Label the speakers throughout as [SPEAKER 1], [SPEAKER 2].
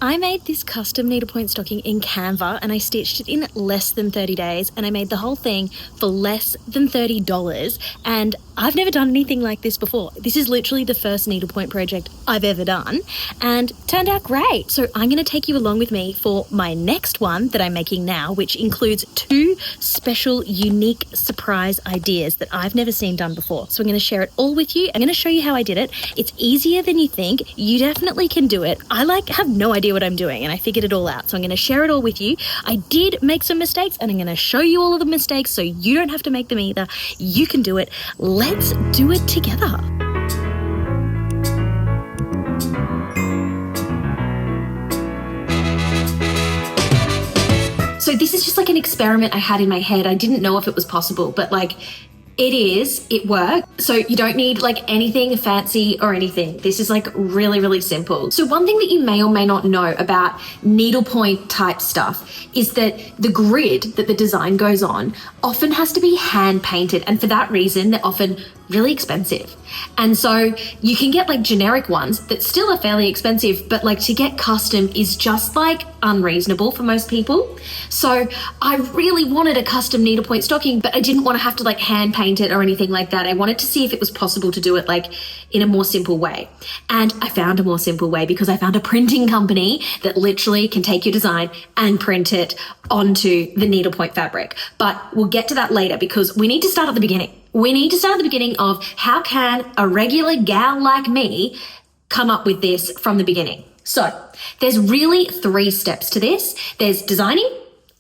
[SPEAKER 1] I made this custom needlepoint stocking in Canva and I stitched it in less than 30 days and I made the whole thing for less than $30 and I've never done anything like this before. This is literally the first needlepoint project I've ever done and turned out great. So I'm going to take you along with me for my next one that I'm making now, which includes 2 special, unique surprise ideas that I've never seen done before. So I'm going to share it all with you. I'm going to show you how I did it. It's easier than you think. You definitely can do it. I have no idea what I'm doing and I figured it all out. So I'm going to share it all with you. I did make some mistakes and I'm going to show you all of the mistakes so you don't have to make them either. You can do it. Let's do it together. So this is just like an experiment I had in my head. I didn't know if it was possible, but it worked. So you don't need anything fancy or anything. This is really, really simple. So one thing that you may or may not know about needlepoint type stuff is that the grid that the design goes on often has to be hand painted. And for that reason, they're often really expensive. And so you can get generic ones that still are fairly expensive, but to get custom is just unreasonable for most people. So I really wanted a custom needlepoint stocking, but I didn't want to have to hand paint it or anything like that. I wanted to see if it was possible to do it in a more simple way. And I found a more simple way because I found a printing company that literally can take your design and print it onto the needlepoint fabric. But we'll get to that later because we need to start at the beginning. We need to start at the beginning of how can a regular gal like me come up with this from the beginning. So there's really 3 steps to this. There's designing,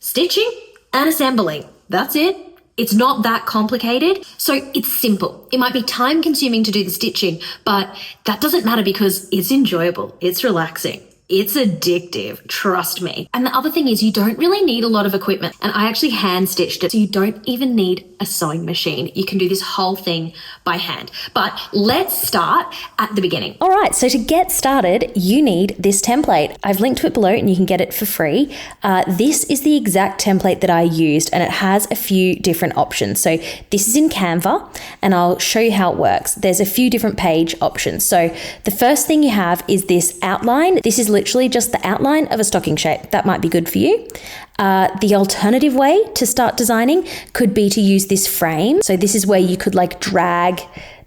[SPEAKER 1] stitching, and assembling. That's it. It's not that complicated. So it's simple. It might be time consuming to do the stitching, but that doesn't matter because it's enjoyable. It's relaxing. It's addictive, trust me. And the other thing is you don't really need a lot of equipment. And I actually hand stitched it. So you don't even need a sewing machine. You can do this whole thing by hand. But let's start at the beginning.
[SPEAKER 2] All right, so to get started, you need this template. I've linked to it below and you can get it for free. This is the exact template that I used and it has a few different options. So this is in Canva and I'll show you how it works. There's a few different page options. So the first thing you have is this outline. This is literally just the outline of a stocking shape. That might be good for you. The alternative way to start designing could be to use this frame. So this is where you could drag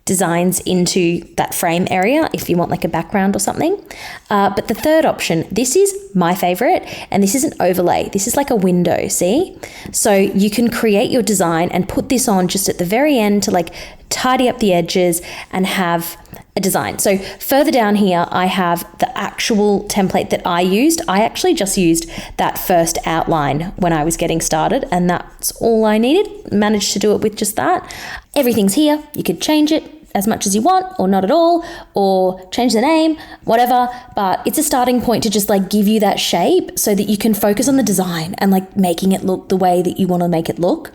[SPEAKER 2] designs into that frame area if you want a background or something. But the third option, this is my favorite, and this is an overlay. This is a window, see? So you can create your design and put this on just at the very end to tidy up the edges and have a design. So further down here, I have the actual template that I used. I actually just used that first outline when I was getting started, and that's all I needed. Managed to do it with just that. Everything's here. You could change it as much as you want or not at all, or change the name, whatever, but it's a starting point to just give you that shape so that you can focus on the design and making it look the way that you want to make it look.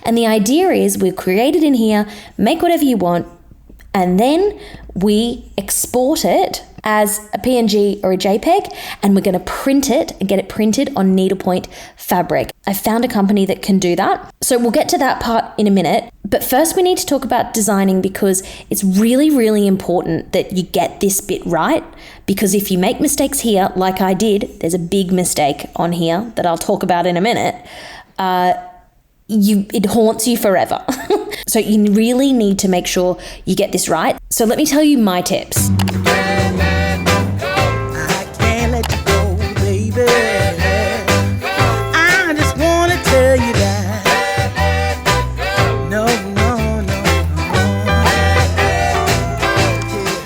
[SPEAKER 2] And the idea is we'll create it in here, make whatever you want, and then we export it as a PNG or a JPEG, and we're going to print it and get it printed on needlepoint fabric. I found a company that can do that. So we'll get to that part in a minute. But first we need to talk about designing because it's really, really important that you get this bit right. Because if you make mistakes here, like I did, there's a big mistake on here that I'll talk about in a minute. It haunts you forever. So you really need to make sure you get this right. So let me tell you my tips.
[SPEAKER 3] I can't let you go, baby. I just want to tell you that. No.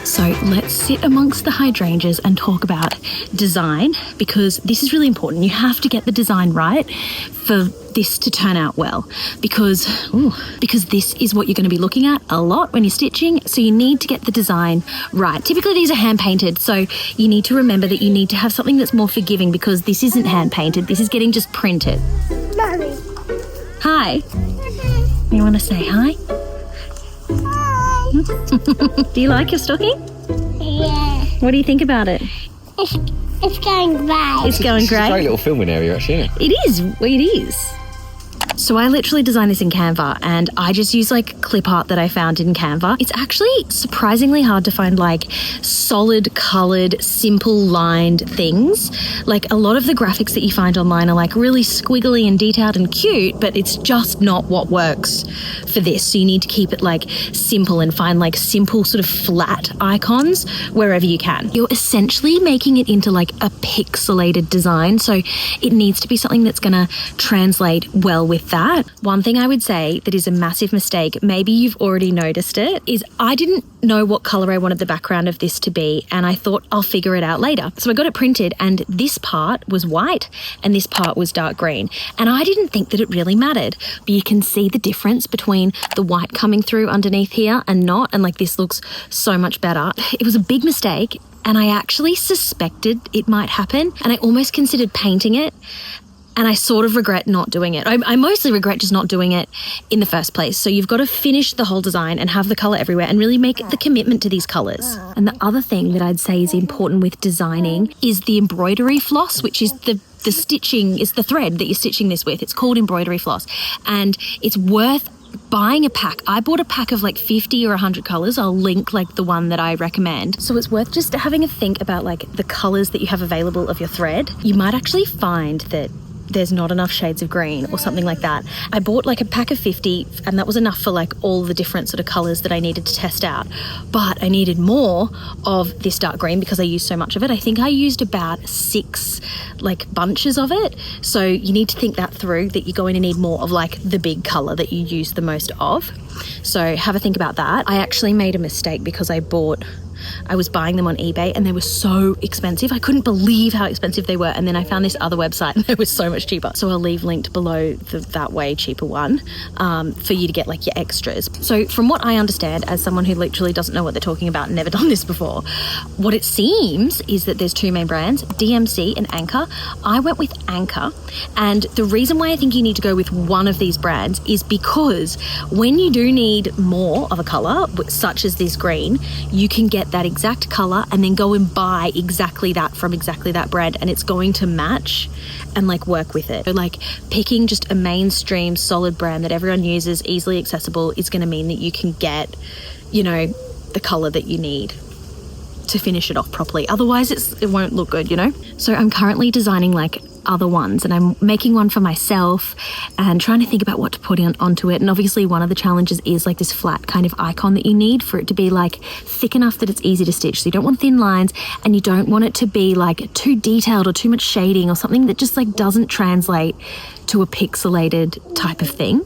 [SPEAKER 1] So let's sit amongst the hydrangeas and talk about design because this is really important. You have to get the design right for this to turn out well because this is what you're going to be looking at a lot when you're stitching, so you need to get the design right. Typically these are hand painted, so you need to remember that you need to have something that's more forgiving because this isn't hand painted, this is getting just printed.
[SPEAKER 4] Mommy.
[SPEAKER 1] Hi. You want to say hi?
[SPEAKER 4] Hi.
[SPEAKER 1] Do you like your stocking?
[SPEAKER 4] Yeah.
[SPEAKER 1] What do you think about it?
[SPEAKER 4] It's going great.
[SPEAKER 1] It's going
[SPEAKER 5] It's a
[SPEAKER 1] great.
[SPEAKER 5] great little filming area, actually, isn't it?
[SPEAKER 1] It is. Well, it is.
[SPEAKER 2] So I literally designed this in Canva, and I just use like clip art that I found in Canva. It's actually surprisingly hard to find like solid colored, simple lined things. Like a lot of the graphics that you find online are like really squiggly and detailed and cute, but it's just not what works for this. So you need to keep it like simple and find like simple sort of flat icons wherever you can. You're essentially making it into like a pixelated design, so it needs to be something that's going to translate well with that. One thing I would say that is a massive mistake, maybe you've already noticed it, is I didn't know what color I wanted the background of this to be, and I thought I'll figure it out later. So I got it printed, and this part was white and this part was dark green, and I didn't think that it really mattered, but you can see the difference between the white coming through underneath here and not, and like this looks so much better. It was a big mistake, and I actually suspected it might happen, and I almost considered painting it. And I sort of regret not doing it. I mostly regret just not doing it in the first place. So you've got to finish the whole design and have the colour everywhere and really make the commitment to these colours. And the other thing that I'd say is important with designing is the embroidery floss, which is the stitching, is the thread that you're stitching this with. It's called embroidery floss. And it's worth buying a pack. I bought a pack of like 50 or 100 colours. I'll link like the one that I recommend. So it's worth just having a think about like the colours that you have available of your thread. You might actually find that there's not enough shades of green or something like that. I bought like a pack of 50, and that was enough for like all the different sort of colours that I needed to test out. But I needed more of this dark green because I used so much of it. I think I used about 6 like bunches of it. So you need to think that through, that you're going to need more of like the big colour that you use the most of. So have a think about that. I actually made a mistake because I was buying them on eBay and they were so expensive. I couldn't believe how expensive they were. And then I found this other website and they were so much cheaper. So I'll leave linked below that way cheaper one for you to get like your extras. So from what I understand, as someone who literally doesn't know what they're talking about and never done this before, what it seems is that there's 2 main brands, DMC and Anchor. I went with Anchor. And the reason why I think you need to go with one of these brands is because when you do need more of a colour, such as this green, you can get that exact colour and then go and buy exactly that from exactly that brand, and it's going to match and like work with it. So like picking just a mainstream solid brand that everyone uses, easily accessible, is going to mean that you can get, you know, the colour that you need to finish it off properly. Otherwise it won't look good, you know? So I'm currently designing like other ones, and I'm making one for myself and trying to think about what to put onto it. And obviously one of the challenges is like this flat kind of icon that you need for it to be like thick enough that it's easy to stitch. So you don't want thin lines, and you don't want it to be like too detailed or too much shading or something that just like doesn't translate to a pixelated type of thing.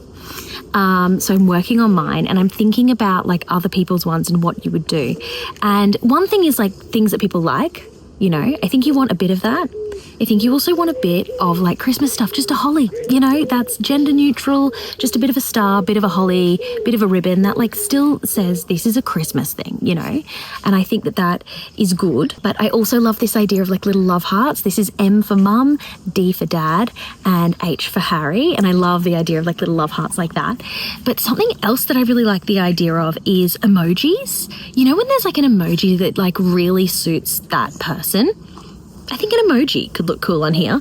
[SPEAKER 2] So I'm working on mine, and I'm thinking about like other people's ones and what you would do. And one thing is like things that people like, you know, I think you want a bit of that. I think you also want a bit of like Christmas stuff, just a holly, you know, that's gender neutral, just a bit of a star, bit of a holly, bit of a ribbon that like still says this is a Christmas thing, you know, and I think that that is good. But I also love this idea of like little love hearts. This is M for mum, D for dad, and H for Harry, and I love the idea of like little love hearts like that. But something else that I really like the idea of is emojis. You know, when there's like an emoji that like really suits that person, I think an emoji could look cool on here,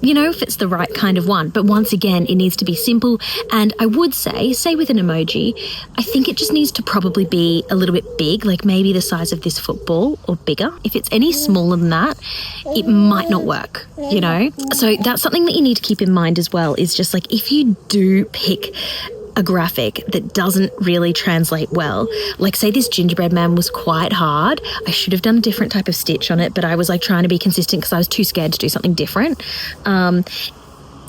[SPEAKER 2] you know, if it's the right kind of one. But once again, it needs to be simple. And I would say with an emoji, I think it just needs to probably be a little bit big, like maybe the size of this football or bigger. If it's any smaller than that, it might not work, you know? So that's something that you need to keep in mind as well, is just like if you do pick a graphic that doesn't really translate well, like say this gingerbread man was quite hard, I should have done a different type of stitch on it, but I was like trying to be consistent because I was too scared to do something different.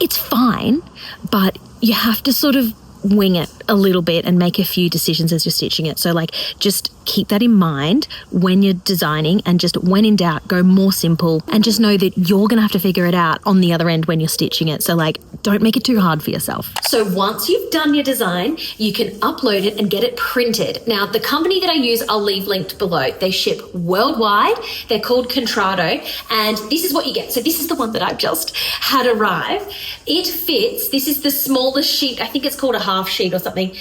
[SPEAKER 2] It's fine, but you have to sort of wing it a little bit and make a few decisions as you're stitching it. So like just keep that in mind when you're designing, and just when in doubt, go more simple, and just know that you're gonna have to figure it out on the other end when you're stitching it. So like don't make it too hard for yourself. So once you've done your design, you can upload it and get it printed. Now the company that I use, I'll leave linked below. They ship worldwide. They're called Contrado, and this is what you get. So this is the one that I've just had arrive. It fits, this is the smallest sheet, I think it's called a half sheet or something.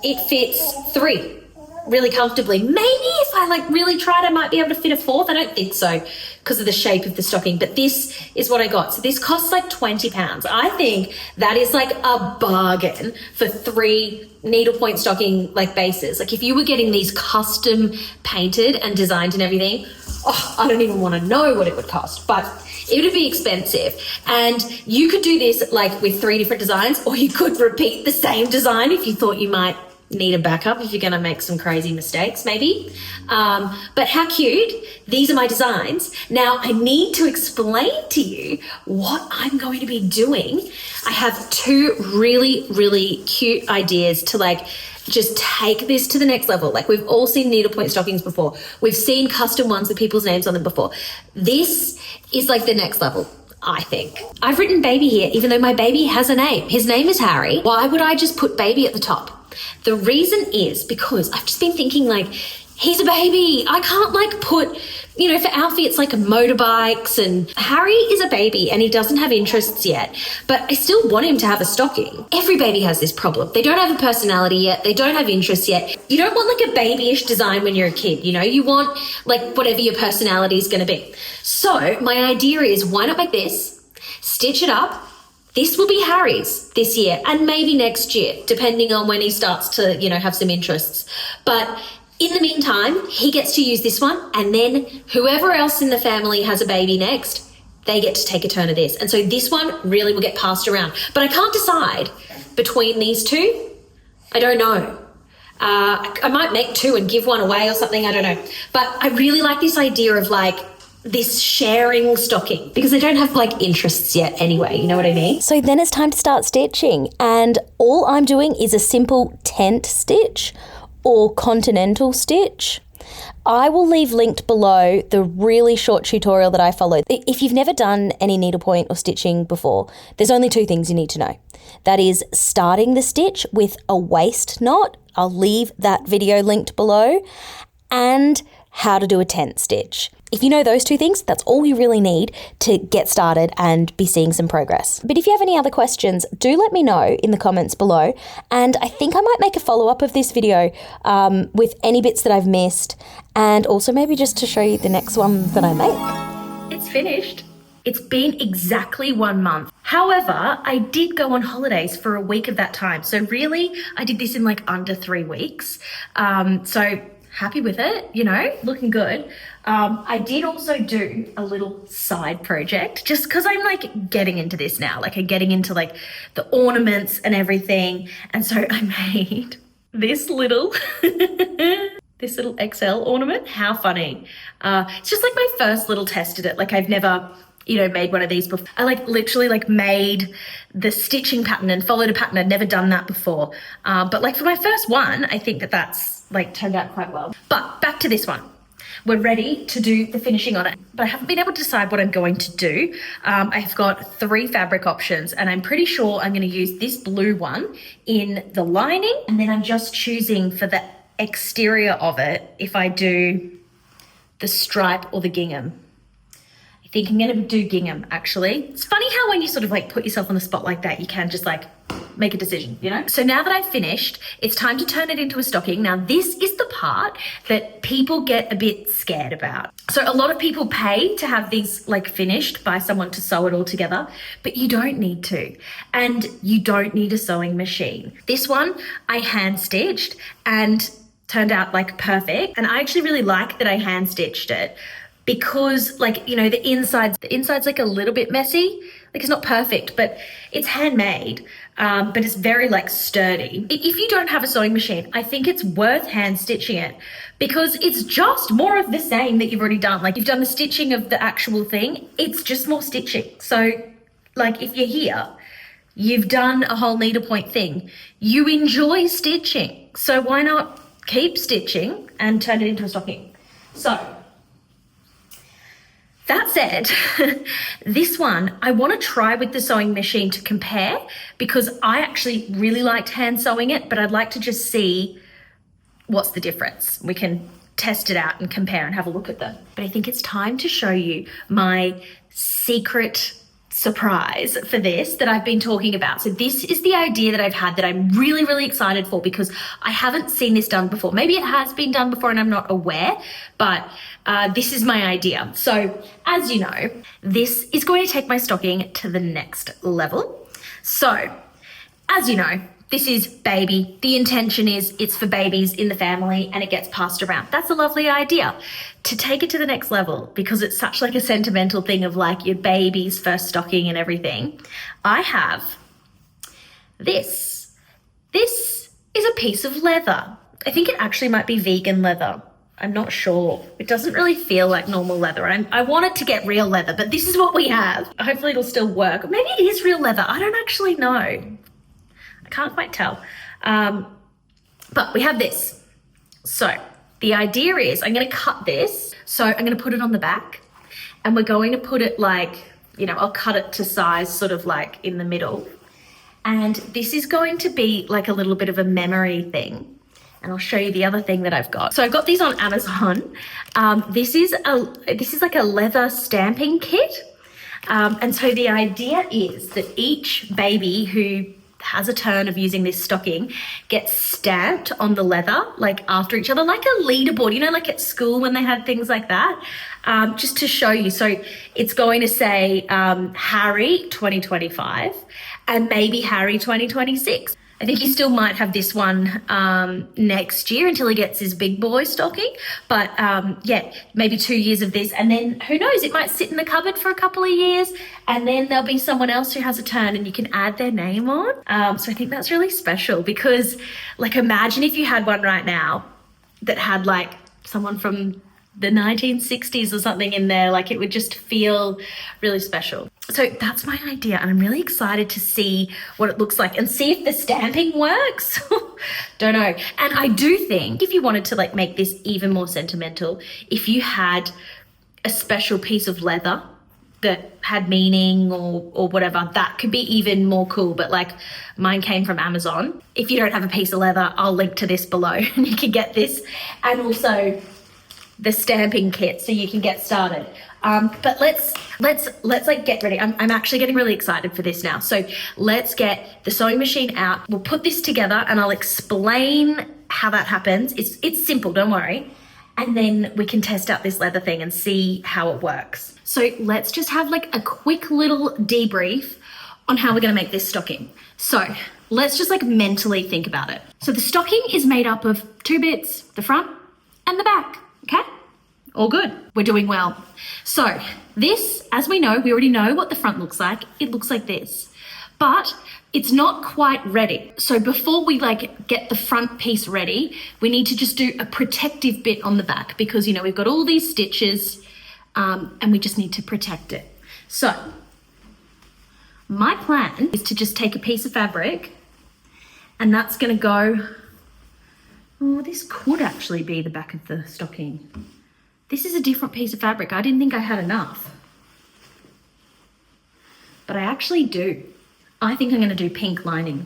[SPEAKER 2] It fits 3 really comfortably. Maybe if I like really tried, I might be able to fit a 4th. I don't think so.
[SPEAKER 1] because of the shape of the stocking, but this is what I got. So this costs like £20. I think that is like a bargain for 3 needlepoint stocking like bases. Like if you were getting these custom painted and designed and everything, I don't even want to know what it would cost, but it would be expensive. And you could do this like with 3 different designs, or you could repeat the same design if you thought you might need a backup if you're going to make some crazy mistakes maybe. But how cute. These are my designs. Now I need to explain to you what I'm going to be doing. I have 2 really, really cute ideas to like just take this to the next level. Like we've all seen needlepoint stockings before. We've seen custom ones with people's names on them before. This is like the next level, I think. I've written baby here, even though my baby has a name. His name is Harry. Why would I just put baby at the top? The reason is because I've just been thinking like, he's a baby. I can't like put, for Alfie, it's like motorbikes, and Harry is a baby and he doesn't have interests yet, but I still want him to have a stocking. Every baby has this problem. They don't have a personality yet. They don't have interests yet. You don't want like a babyish design when you're a kid, you want like whatever your personality is going to be. So my idea is, why not make this, stitch it up. This will be Harry's this year and maybe next year, depending on when he starts to, have some interests. But in the meantime, he gets to use this one, and then whoever else in the family has a baby next, they get to take a turn of this. And so this one really will get passed around. But I can't decide between these 2. I don't know. I might make 2 and give one away or something. I don't know. But I really like this idea of like this sharing stocking, because they don't have like interests yet anyway, you know what I mean?
[SPEAKER 2] So then it's time to start stitching, and all I'm doing is a simple tent stitch or continental stitch. I will leave linked below the really short tutorial that I followed. If you've never done any needlepoint or stitching before, there's only 2 things you need to know. That is starting the stitch with a waist knot. I'll leave that video linked below, and how to do a tent stitch. If you know those 2 things, that's all you really need to get started and be seeing some progress. But if you have any other questions, do let me know in the comments below. And I think I might make a follow-up of this video with any bits that I've missed, and also maybe just to show you the next one that I make.
[SPEAKER 1] It's finished. It's been exactly 1 month. However, I did go on holidays for a week of that time. So really, I did this in like under 3 weeks. So happy with it, looking good. I did also do a little side project just because I'm like getting into this now. Like I'm getting into like the ornaments and everything. And so I made this little, this little XL ornament. How funny. It's just like my first little test at it. Like I've never, made one of these before. I like literally like made the stitching pattern and followed a pattern. I'd never done that before. But like for my first one, I think that's like turned out quite well. But back to this one. We're ready to do the finishing on it, but I haven't been able to decide what I'm going to do. I've got 3 fabric options, and I'm pretty sure I'm going to use this blue one in the lining, and then I'm just choosing for the exterior of it if I do the stripe or the gingham. I think I'm going to do gingham, actually. It's funny how when you sort of like put yourself on the spot like that, you can just like make a decision, So now that I've finished, it's time to turn it into a stocking. Now, this is the part that people get a bit scared about. So a lot of people pay to have these like finished by someone to sew it all together, but you don't need to. And you don't need a sewing machine. This one I hand stitched and turned out like perfect. And I actually really like that I hand stitched it because like, the inside's like a little bit messy. Like it's not perfect, but it's handmade, but it's very like sturdy. If you don't have a sewing machine, I think it's worth hand stitching it because it's just more of the same that you've already done. Like you've done the stitching of the actual thing, it's just more stitching. So like if you're here, you've done a whole needlepoint thing, you enjoy stitching. So why not keep stitching and turn it into a stocking? So that said, this one, I want to try with the sewing machine to compare because I actually really liked hand sewing it, but I'd like to just see what's the difference. We can test it out and compare and have a look at them. But I think it's time to show you my secret surprise for this that I've been talking about. So this is the idea that I've had that I'm really, really excited for because I haven't seen this done before. Maybe it has been done before and I'm not aware, but this is my idea. So as you know, this is going to take my stocking to the next level. So as you know, this is baby. The intention is it's for babies in the family and it gets passed around. That's a lovely idea. To take it to the next level, because it's such like a sentimental thing of like your baby's first stocking and everything, I have this. This is a piece of leather. I think it actually might be vegan leather. I'm not sure. It doesn't really feel like normal leather. I want it to get real leather, but this is what we have. Hopefully it'll still work. Maybe it is real leather. I don't actually know. Can't quite tell. But we have this. So the idea is I'm going to cut this. So I'm going to put it on the back and we're going to put it like, you know, I'll cut it to size sort of like in the middle. And this is going to be like a little bit of a memory thing. And I'll show you the other thing that I've got. So I got these on Amazon. This is like a leather stamping kit. And so the idea is that each baby who has a turn of using this stocking gets stamped on the leather like after each other, like a leaderboard, you know, like at school when they had things like that, just to show you. So it's going to say Harry 2025 and maybe Harry 2026. I think he still might have this one next year until he gets his big boy stocking. But yeah, maybe 2 years of this. And then who knows, it might sit in the cupboard for a couple of years and then there'll be someone else who has a turn and you can add their name on. So I think that's really special because like imagine if you had one right now that had like someone from the 1960s or something in there, like it would just feel really special. So that's my idea and I'm really excited to see what it looks like and see if the stamping works. Don't know. And I do think if you wanted to like make this even more sentimental, if you had a special piece of leather that had meaning or whatever, that could be even more cool. But like mine came from Amazon. If you don't have a piece of leather, I'll link to this below and you can get this. And also the stamping kit so you can get started. But let's like get ready. I'm actually getting really excited for this now. So let's get the sewing machine out. We'll put this together and I'll explain how that happens. It's simple, don't worry. And then we can test out this leather thing and see how it works. So let's just have like a quick little debrief on how we're gonna make this stocking. So let's just like mentally think about it. So the stocking is made up of two bits, the front and the back. Okay, all good. We're doing well. So this, as we know, we already know what the front looks like. It looks like this, but it's not quite ready. So before we like get the front piece ready, we need to just do a protective bit on the back because, you know, we've got all these stitches and we just need to protect it. So my plan is to just take a piece of fabric and that's gonna go. Oh, this could actually be the back of the stocking. This is a different piece of fabric. I didn't think I had enough. But I actually do. I think I'm going to do pink lining.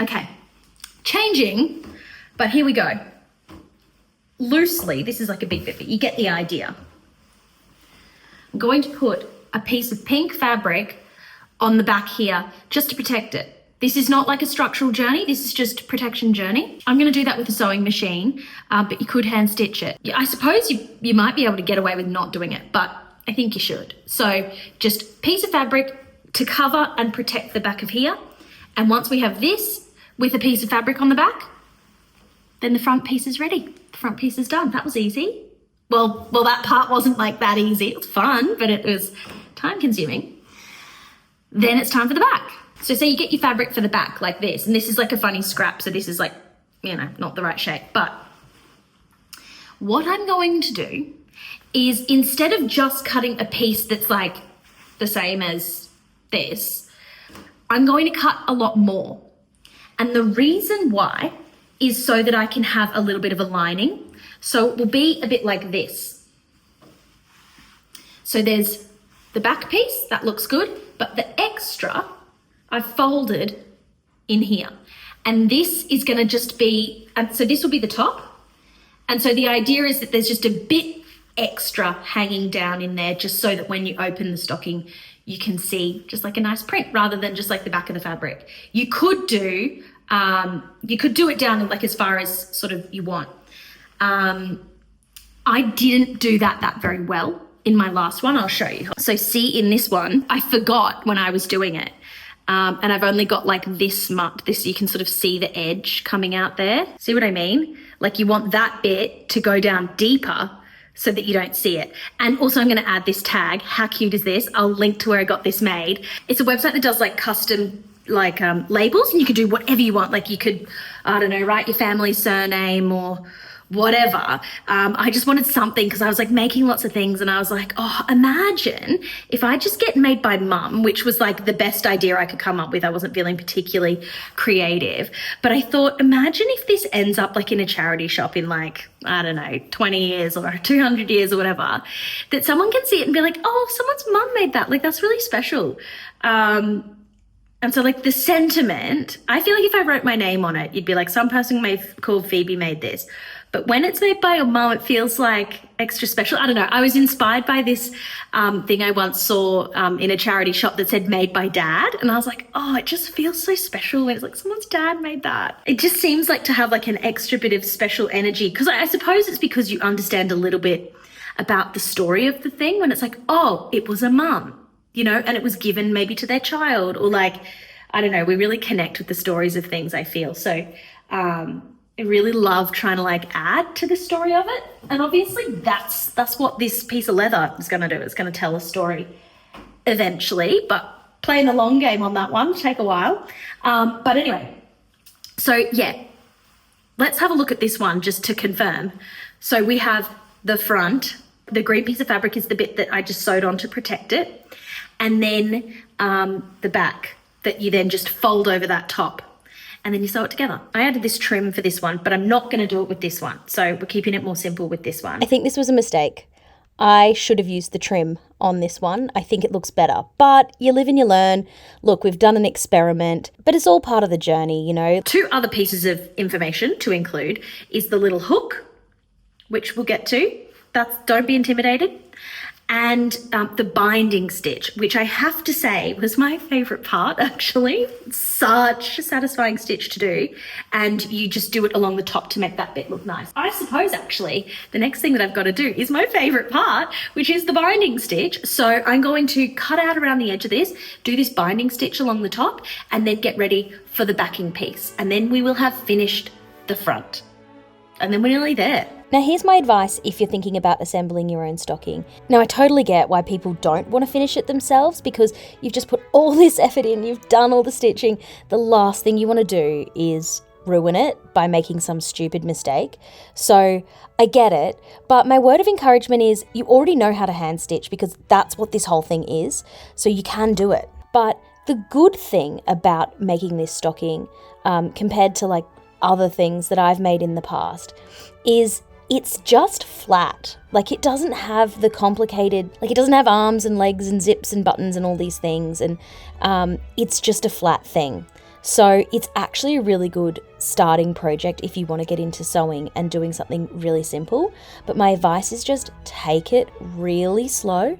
[SPEAKER 1] Okay, changing, but here we go. Loosely, this is like a big bit, but you get the idea. I'm going to put a piece of pink fabric on the back here just to protect it. This is not like a structural journey. This is just protection journey. I'm going to do that with a sewing machine, but you could hand stitch it. I suppose you might be able to get away with not doing it, but I think you should. So just piece of fabric to cover and protect the back of here. And once we have this with a piece of fabric on the back, then the front piece is ready. The front piece is done. That was easy. Well, that part wasn't like that easy. It was fun, but it was time consuming. Then it's time for the back. So say you get your fabric for the back like this, and this is like a funny scrap. So this is like, you know, not the right shape. But what I'm going to do is instead of just cutting a piece that's like the same as this, I'm going to cut a lot more. And the reason why is so that I can have a little bit of a lining. So it will be a bit like this. So there's the back piece, that looks good, but the extra I've folded in here. And this is gonna just be, so this will be the top. And so the idea is that there's just a bit extra hanging down in there just so that when you open the stocking, you can see just like a nice print rather than just like the back of the fabric. You could do it down like as far as sort of you want. I didn't do that very well in my last one. I'll show you. So see, in this one, I forgot when I was doing it. And I've only got like this you can sort of see the edge coming out there. See what I mean? Like you want that bit to go down deeper so that you don't see it. And also I'm going to add this tag. How cute is this? I'll link to where I got this made. It's a website that does like custom like labels, and you could do whatever you want. Like you could, I don't know, write your family surname or whatever. I just wanted something because I was like making lots of things and I was like, oh, imagine if I just get made by mum, which was like the best idea I could come up with. I wasn't feeling particularly creative, but I thought, imagine if this ends up like in a charity shop in like, I don't know, 20 years or 200 years or whatever, that someone can see it and be like, oh, someone's mum made that. Like, that's really special. And so like the sentiment, I feel like if I wrote my name on it, you'd be like, some person called Phoebe made this. But when it's made by your mum, it feels like extra special. I don't know. I was inspired by this thing I once saw in a charity shop that said made by dad. And I was like, oh, it just feels so special when it's like someone's dad made that. It just seems like to have like an extra bit of special energy. Because I suppose it's because you understand a little bit about the story of the thing when it's like, oh, it was a mum, you know, and it was given maybe to their child, or like, I don't know, we really connect with the stories of things, I feel. So I really love trying to like add to the story of it. And obviously that's what this piece of leather is going to do. It's going to tell a story eventually, but playing the long game on that one, take a while. But anyway, so yeah, let's have a look at this one just to confirm. So we have the front, the green piece of fabric is the bit that I just sewed on to protect it. And then the back that you then just fold over that top. And then you sew it together. I added this trim for this one, but I'm not going to do it with this one. So we're keeping it more simple with this one.
[SPEAKER 2] I think this was a mistake. I should have used the trim on this one. I think it looks better, but you live and you learn. Look, we've done an experiment, but it's all part of the journey, you know.
[SPEAKER 1] 2 other pieces of information to include is the little hook, which we'll get to. Don't be intimidated. And the binding stitch, which I have to say was my favourite part, actually. Such a satisfying stitch to do. And you just do it along the top to make that bit look nice. I suppose, actually, the next thing that I've got to do is my favourite part, which is the binding stitch. So I'm going to cut out around the edge of this, do this binding stitch along the top, and then get ready for the backing piece. And then we will have finished the front. And then we're nearly there.
[SPEAKER 2] Now here's my advice if you're thinking about assembling your own stocking. Now I totally get why people don't want to finish it themselves because you've just put all this effort in, you've done all the stitching. The last thing you want to do is ruin it by making some stupid mistake. So I get it, but my word of encouragement is you already know how to hand stitch because that's what this whole thing is. So you can do it. But the good thing about making this stocking compared to like other things that I've made in the past is it's just flat. Like it doesn't have the complicated, like it doesn't have arms and legs and zips and buttons and all these things. And it's just a flat thing. So it's actually a really good starting project if you want to get into sewing and doing something really simple. But my advice is just take it really slow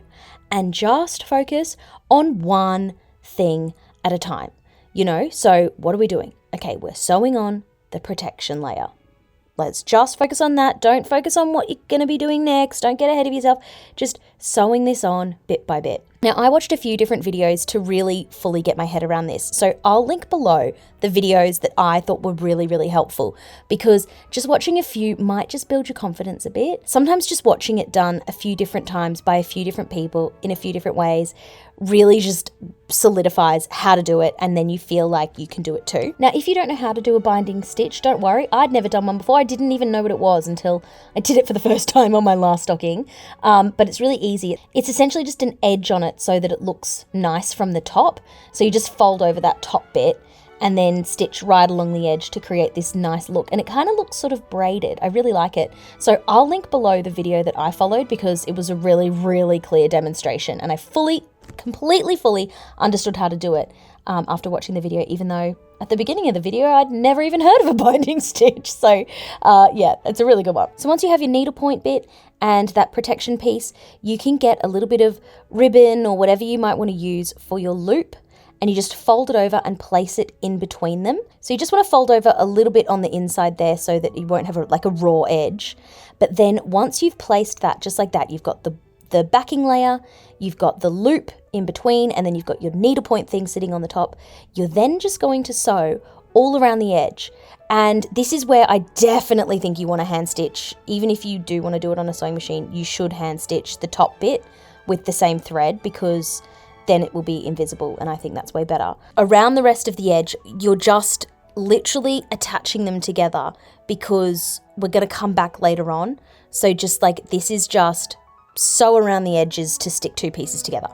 [SPEAKER 2] and just focus on one thing at a time. You know, so what are we doing? Okay, we're sewing on the protection layer. Let's just focus on that. Don't focus on what you're going to be doing next. Don't get ahead of yourself. Just sewing this on bit by bit. Now, I watched a few different videos to really fully get my head around this. So I'll link below the videos that I thought were really, really helpful because just watching a few might just build your confidence a bit. Sometimes just watching it done a few different times by a few different people in a few different ways really just solidifies how to do it, and then you feel like you can do it too. Now, if you don't know how to do a binding stitch, don't worry. I'd never done one before. I didn't even know what it was until I did it for the first time on my last stocking. But it's really easy. It's essentially just an edge on it so that it looks nice from the top. So you just fold over that top bit and then stitch right along the edge to create this nice look. And it kind of looks sort of braided. I really like it. So I'll link below the video that I followed because it was a really, really clear demonstration. And I completely fully understood how to do it after watching the video, even though at the beginning of the video, I'd never even heard of a binding stitch. So yeah, it's a really good one. So once you have your needlepoint bit and that protection piece, you can get a little bit of ribbon or whatever you might want to use for your loop, and you just fold it over and place it in between them. So you just want to fold over a little bit on the inside there so that you won't have like a raw edge. But then once you've placed that, just like that, you've got the backing layer, you've got the loop in between, and then you've got your needlepoint thing sitting on the top. You're then just going to sew all around the edge. And this is where I definitely think you want to hand stitch. Even if you do want to do it on a sewing machine, you should hand stitch the top bit with the same thread, because then it will be invisible, and I think that's way better. Around the rest of the edge, you're just literally attaching them together because we're going to come back later on. So just like this is just sew around the edges to stick two pieces together.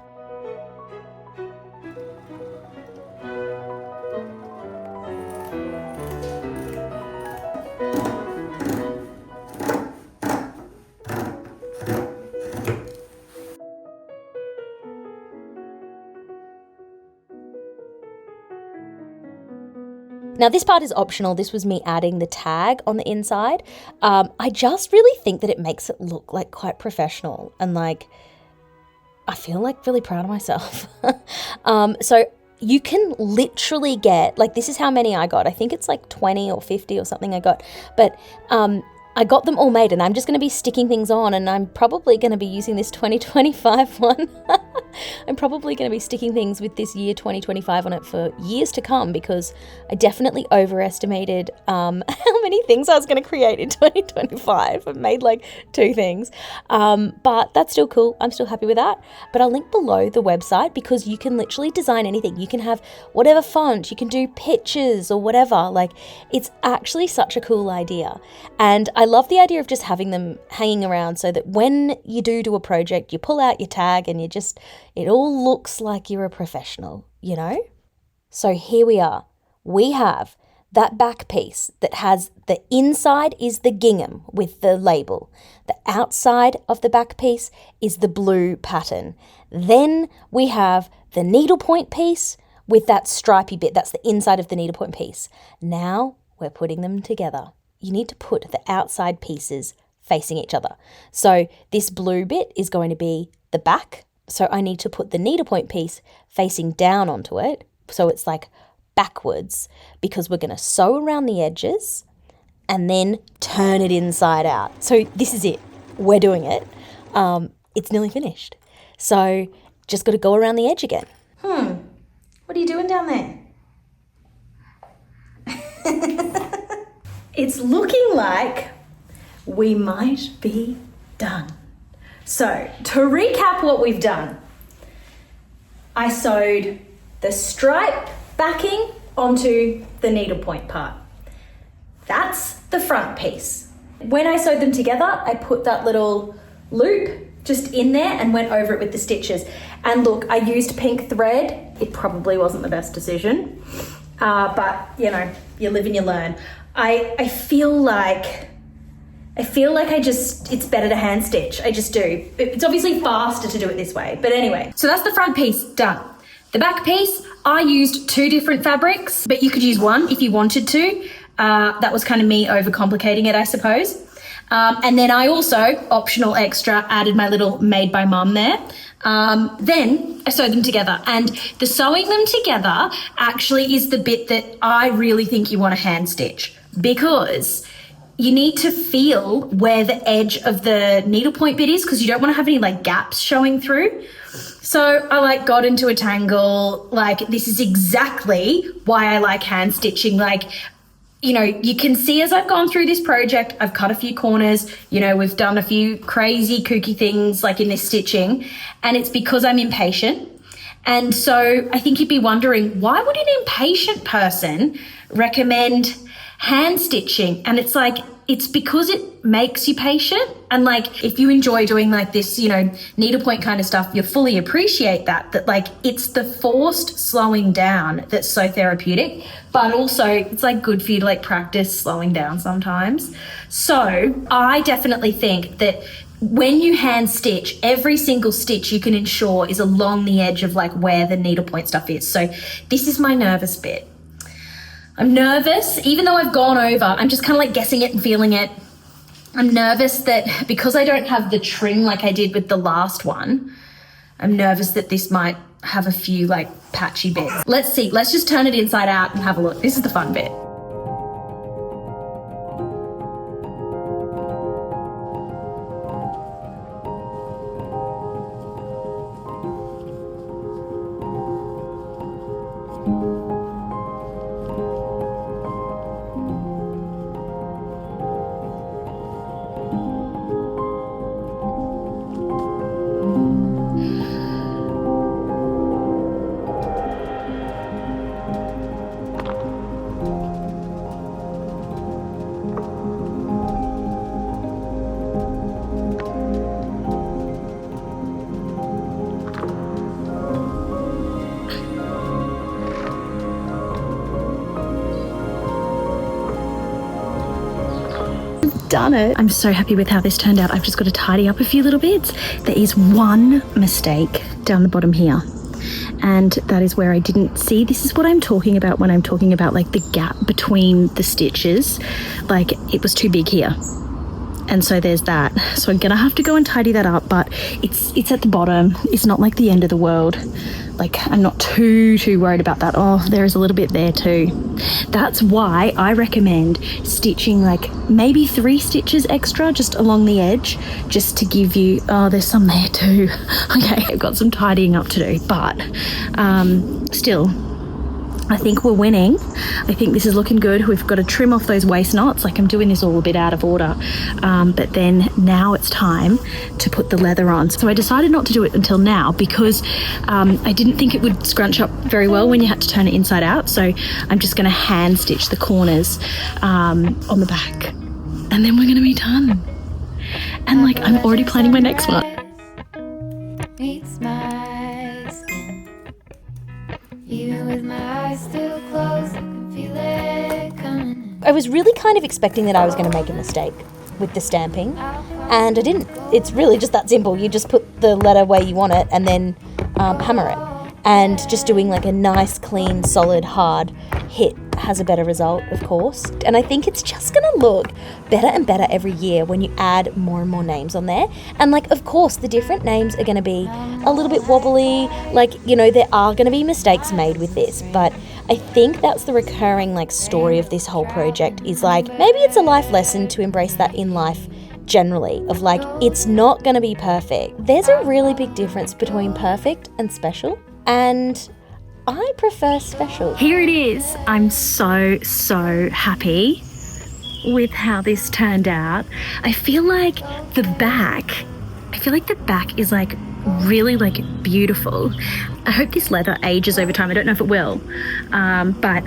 [SPEAKER 2] Now this part is optional. This was me adding the tag on the inside. I just really think that it makes it look like quite professional, and like I feel like really proud of myself. So you can literally get, like, this is how many I got. I think it's like 20 or 50 or something I got, but I got them all made, and I'm just going to be sticking things on, and I'm probably going to be using this 2025 one. I'm probably going to be sticking things with this year 2025 on it for years to come, because I definitely overestimated how many things I was going to create in 2025. I've made like 2 things, but that's still cool. I'm still happy with that. But I'll link below the website, because you can literally design anything. You can have whatever font, you can do pictures or whatever. Like, it's actually such a cool idea. And I love the idea of just having them hanging around so that when you do a project, you pull out your tag and it all looks like you're a professional, you know? So here we are. We have that back piece that has the inside is the gingham with the label. The outside of the back piece is the blue pattern. Then we have the needlepoint piece with that stripy bit. That's the inside of the needlepoint piece. Now we're putting them together. You need to put the outside pieces facing each other. So this blue bit is going to be the back. So I need to put the needlepoint piece facing down onto it. So it's like backwards, because we're going to sew around the edges and then turn it inside out. So this is it. We're doing it. It's nearly finished. So just got to go around the edge again. What are you doing down there? It's looking like we might be done. So to recap what we've done, I sewed the stripe backing onto the needlepoint part. That's the front piece. When I sewed them together, I put that little loop just in there and went over it with the stitches. And look, I used pink thread. It probably wasn't the best decision, but you know, you live and you learn. I feel like it's better to hand stitch. I just do. It's obviously faster to do it this way, but anyway. So that's the front piece done. The back piece, I used 2 different fabrics, but you could use one if you wanted to. That was kind of me overcomplicating it, I suppose. And then I also, optional extra, added my little made by mum there. Then I sewed them together, and the sewing them together actually is the bit that I really think you want to hand stitch, because you need to feel where the edge of the needlepoint bit is, because you don't want to have any like gaps showing through. So I got into a tangle. This is exactly why I like hand stitching. You know, you can see as I've gone through this project, I've cut a few corners, you know, we've done a few crazy kooky things in this stitching, and it's because I'm impatient. And so I think you'd be wondering, why would an impatient person recommend hand stitching? And it's
[SPEAKER 1] it's because it makes you patient. And like, if you enjoy doing like this, you know, needlepoint kind of stuff, you'll fully appreciate that like it's the forced slowing down that's so therapeutic, but also it's like good for you to like practice slowing down sometimes. So I definitely think that when you hand stitch, every single stitch you can ensure is along the edge of like where the needlepoint stuff is. So this is my nervous bit. I'm nervous, even though I've gone over, I'm just kind of like guessing it and feeling it. I'm nervous that because I don't have the trim like I did with the last one, I'm nervous that this might have a few like patchy bits. Let's see, let's just turn it inside out and have a look. This is the fun bit.
[SPEAKER 2] Done it. I'm so happy with how this turned out. I've just got to tidy up a few little bits. There is one mistake down the bottom here, and that is where I didn't see. This is what I'm talking about when I'm talking about like the gap between the stitches. Like it was too big here, and so there's that. So I'm gonna have to go and tidy that up, but it's at the bottom. It's not like the end of the world. Like I'm not too worried about that. Oh, there is a little bit there too. That's why I recommend stitching like maybe 3 stitches extra just along the edge, just to give you, oh, there's some there too. Okay, I've got some tidying up to do, but still, I think we're winning. I think this is looking good. We've got to trim off those waist knots. Like I'm doing this all a bit out of order. But then now it's time to put the leather on. So I decided not to do it until now because I didn't think it would scrunch up very well when you had to turn it inside out. So I'm just going to hand stitch the corners on the back. And then we're going to be done. And like I'm already planning my next one.
[SPEAKER 5] Meets my skin. Even with my eyes still closed, I can feel it coming.
[SPEAKER 2] I was really kind of expecting that I was going to make a mistake with the stamping, and I didn't. It's really just that simple. You just put the letter where you want it and then hammer it. And just doing like a nice, clean, solid, hard hit has a better result, of course. And I think it's just going to look better and better every year when you add more and more names on there. And like, of course, the different names are going to be a little bit wobbly. Like, you know, there are going to be mistakes made with this, but I think that's the recurring like story of this whole project is like, maybe it's a life lesson to embrace that in life generally, of like, it's not going to be perfect. There's a really big difference between perfect and special. And I prefer special. Here it is. I'm so happy with how this turned out. I feel like the back is like really like beautiful. I hope this leather ages over time. I don't know if it will, but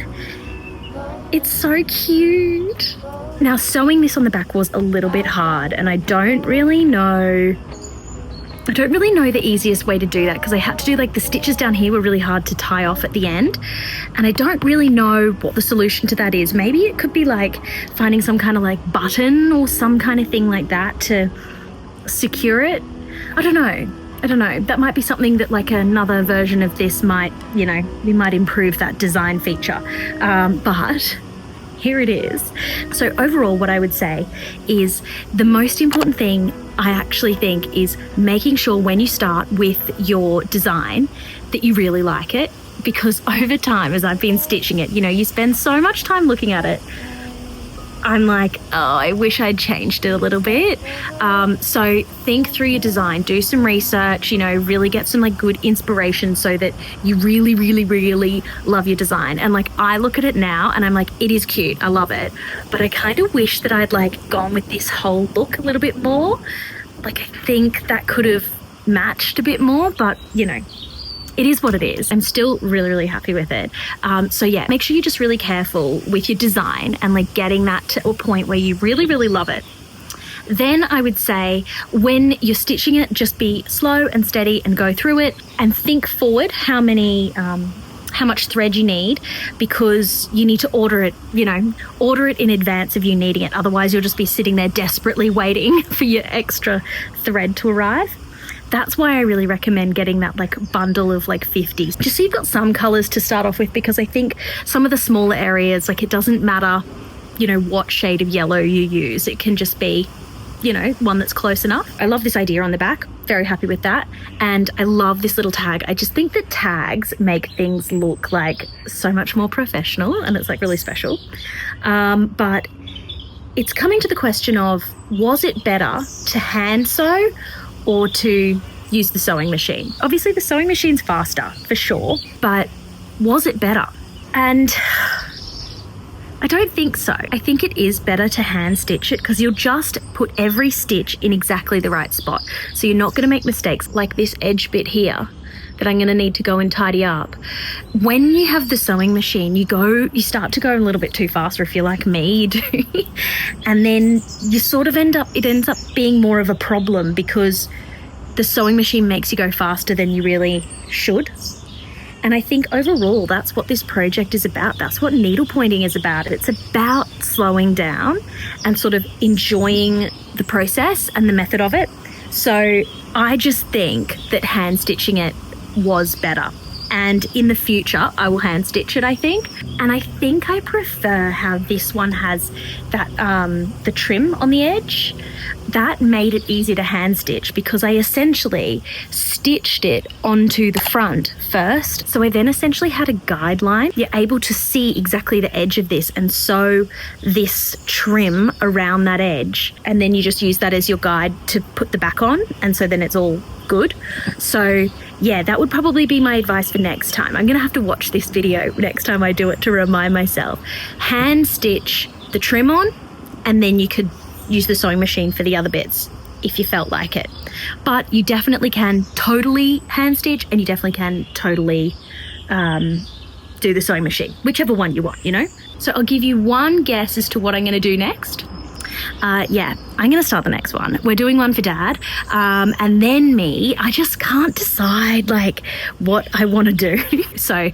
[SPEAKER 2] it's so cute. Now sewing this on the back was a little bit hard, and I don't really know the easiest way to do that because I had to do like the stitches down here were really hard to tie off at the end, and I don't really know what the solution to that is. Maybe it could be like finding some kind of like button or some kind of thing like that to secure it. I don't know. That might be something that like another version of this might, you know, we might improve that design feature. But here it is. So overall, what I would say is the most important thing I actually think is making sure when you start with your design that you really like it, because over time, as I've been stitching it, you know, you spend so much time looking at it. I'm like, oh, I wish I'd changed it a little bit. So think through your design, do some research, you know, really get some like good inspiration so that you really, really, really love your design. And like, I look at it now and I'm like, it is cute. I love it. But I kind of wish that I'd like gone with this whole look a little bit more. Like, I think that could have matched a bit more, but you know,
[SPEAKER 1] it is what it is. I'm still really, really happy with it. So yeah, make sure you're just really careful with your design and like getting that to a point where you really, really love it. Then I would say when you're stitching it, just be slow and steady and go through it and think forward how much thread you need, because you need to order it in advance of you needing it. Otherwise you'll just be sitting there desperately waiting for your extra thread to arrive. That's why I really recommend getting that like bundle of like 50, just so you've got some colors to start off with, because I think some of the smaller areas, like it doesn't matter, what shade of yellow you use. It can just be, one that's close enough. I love this idea on the back. Very happy with that. And I love this little tag. I just think that tags make things look like so much more professional, and it's like really special. But it's coming to the question of, was it better to hand sew or to use the sewing machine? Obviously the sewing machine's faster for sure, but was it better? And I don't think so. I think it is better to hand stitch it, because you'll just put every stitch in exactly the right spot. So you're not going to make mistakes like this edge bit here that I'm going to need to go and tidy up. When you have the sewing machine, you start to go a little bit too fast, or if you're like me, you do. And then you sort of ends up being more of a problem, because the sewing machine makes you go faster than you really should. And I think overall, that's what this project is about. That's what needlepointing is about. It's about slowing down and sort of enjoying the process and the method of it. So I just think that hand stitching it was better. And in the future, I will hand stitch it, I think. And I think I prefer how this one has that the trim on the edge. That made it easy to hand stitch, because I essentially stitched it onto the front first. So I then essentially had a guideline. You're able to see exactly the edge of this and sew this trim around that edge. And then you just use that as your guide to put the back on. And so then it's all good. So yeah, that would probably be my advice for next time. I'm gonna have to watch this video next time I do it to remind myself. Hand stitch the trim on, and then you could use the sewing machine for the other bits if you felt like it. But you definitely can totally hand stitch, and you definitely can totally do the sewing machine, whichever one you want, So I'll give you one guess as to what I'm gonna do next. Yeah, I'm going to start the next one. We're doing one for Dad, and then me. I just can't decide like what I want to do. So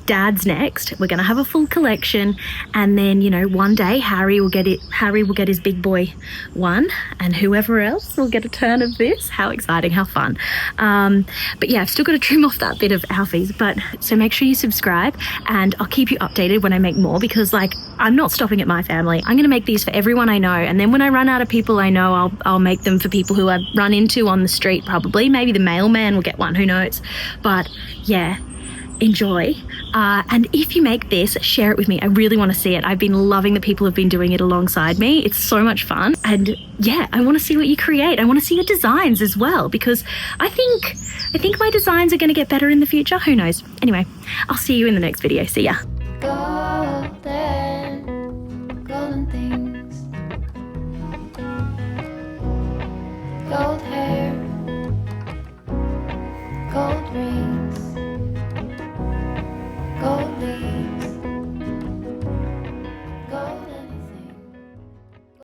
[SPEAKER 1] Dad's next. We're going to have a full collection, and then one day Harry will get it. Harry will get his big boy one, and whoever else will get a turn of this. How exciting! How fun! But yeah, I've still got to trim off that bit of Alfie's. But so make sure you subscribe, and I'll keep you updated when I make more, because like I'm not stopping at my family. I'm going to make these for everyone I know, and then when I run out of people I know, I'll make them for people who I run into on the street, probably. Maybe the mailman will get one, who knows. But yeah, enjoy. And if you make this, share it with me. I really want to see it. I've been loving the people who've been doing it alongside me. It's so much fun. And yeah, I want to see what you create. I want to see your designs as well, because I think my designs are going to get better in the future. Who knows? Anyway, I'll see you in the next video. See ya.
[SPEAKER 5] Golden things, gold hair, gold rings, gold leaves.